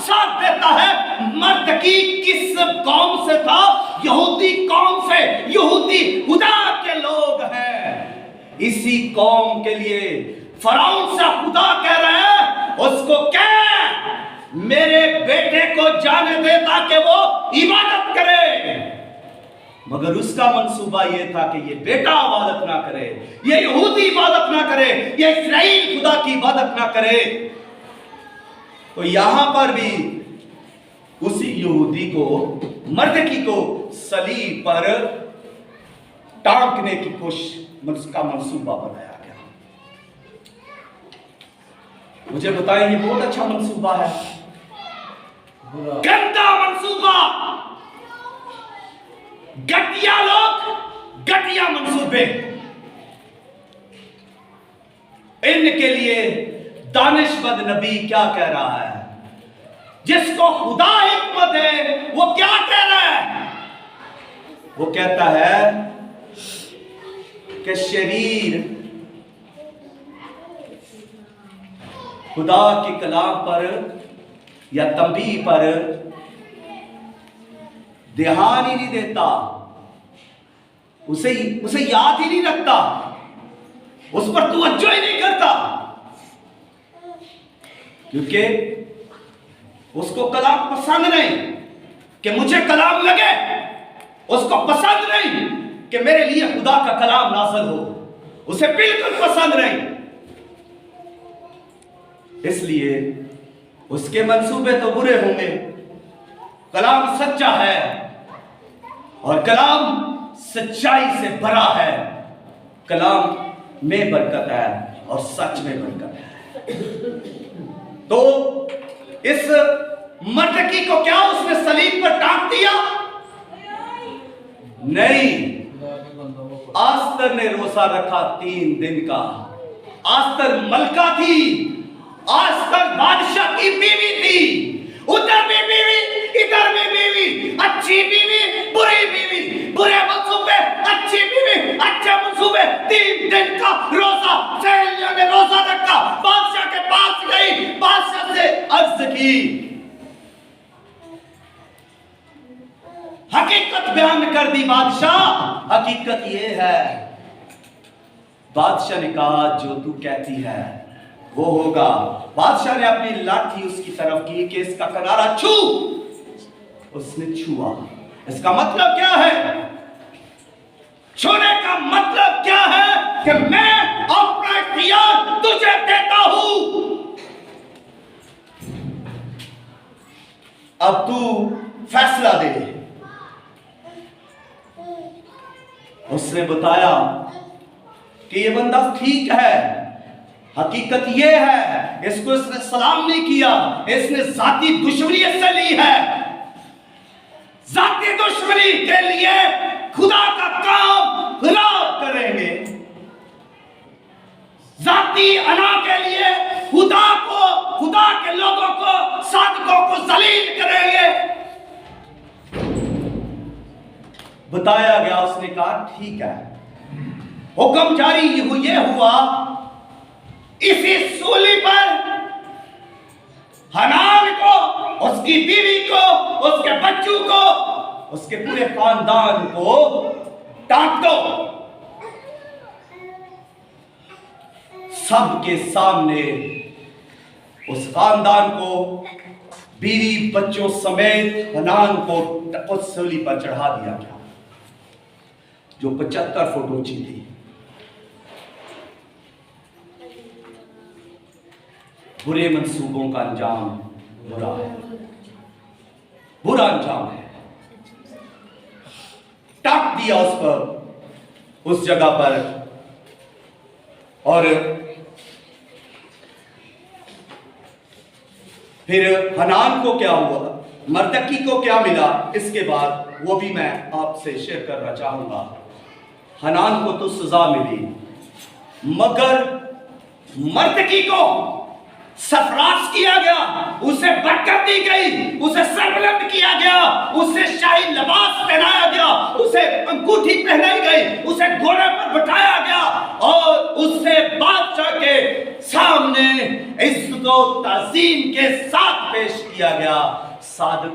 साथ देता है। मर्दकी किस कौम से था? यहूदी कौम से। यहूदी खुदा के लोग हैं। इसी कौम के लिए फराउन से खुदा कह रहे हैं उसको क्या मेरे बेटे को जाने दे ताकि वो इबादत करे। मगर उसका मंसूबा यह था कि ये बेटा इबादत ना करे, ये यहूदी इबादत ना करे, ये इस्राएल खुदा की इबादत ना करे। तो यहां पर भी उसी यहूदी को, मर्दकी को सलीब पर टांगने की कोशिश, उसका मंसूबा बनाया गया। मुझे बताएं, ये बहुत अच्छा मंसूबा है, गंदा मंसूबा। घटिया लोग, घटिया मंसूबे। इनके लिए दानिशमंद नबी क्या कह रहा है? जिसको खुदा हिकमत है वो क्या कह रहा है? वो कहता है कि शरीर खुदा के कलाम पर या तंबीह पर ध्यान ही नहीं देता, उसे याद ही नहीं रखता, उस पर तवज्जो ही नहीं करता, क्योंकि उसको कलाम पसंद नहीं कि मुझे कलाम लगे, उसको पसंद नहीं कि मेरे लिए खुदा का कलाम नाज़िल हो, उसे बिल्कुल पसंद नहीं। इसलिए उसके मंसूबे तो बुरे होंगे। कलाम सच्चा है और कलाम सच्चाई से भरा है, कलाम में बरकत है और सच में बरकत है। तो इस मर्दकी को क्या उसने सलीब पर टांग दिया? नहीं, आस्तर ने रोजा रखा 3 दिन का। आस्तर मलका थी, आस्तर बादशाह की बीवी थी। उधर भी बीवी, इधर भी बीवी, अच्छी बीवी, बुरी बीवी, बुरे मंसूबे, अच्छी बीवी, अच्छे मंसूबे। 3 दिन का रोजा सहेलियों ने रोजा रखा, बादशाह के पास गई, बादशाह से अर्ज की, हकीकत बयान कर दी। बादशाह, हकीकत ये है। बादशाह ने कहा जो तू कहती है वो होगा। बादशाह ने अपनी लाठी उसकी तरफ की कि इसका किनारा छू। उसने छुआ। इसका मतलब क्या है? छूने का मतलब क्या है? कि मैं अपना इख्तियार तुझे देता हूं, अब तू फैसला दे। उसने बताया कि ये बंदा ठीक है, हकीकत ये है, इसको इसने सलाम नहीं किया, इसने जाती दुश्मनी से ली है। जाती दुश्मनी के लिए खुदा का काम खुदा करेंगे, जाती अना के लिए खुदा को, खुदा के लोगों को, साधकों को जलील करेंगे। बताया गया। उसने कहा ठीक है। हुक्म जारी ये हुआ, इसी सूली पर हनान को, उसकी बीवी को, उसके बच्चों को, उसके पूरे खानदान को टांग दो। सबके सामने उस खानदान को, बीवी बच्चों समेत हनान को उस सूली पर चढ़ा दिया गया, जो 75 फुट ऊंची थी। बुरे मंसूबों का अंजाम बुरा है, बुरा अंजाम है। टाक दिया उस पर, उस जगह पर। और फिर हनान को क्या हुआ, मर्दकी को क्या मिला, इसके बाद वो भी मैं आपसे शेयर करना चाहूंगा। हनान को तो सजा मिली, मगर मर्दकी को सरफराज किया गया, उसे बरकत दी गई, उसे सरबुलंद किया गया, उसे शाही लिबास पहनाया गया, उसे अंगूठी पहनाई गई, उसे घोड़े पर बिठाया गया और उसे बादशाह के सामने इज्जत और ताज़ीम के साथ पेश किया गया। साधकों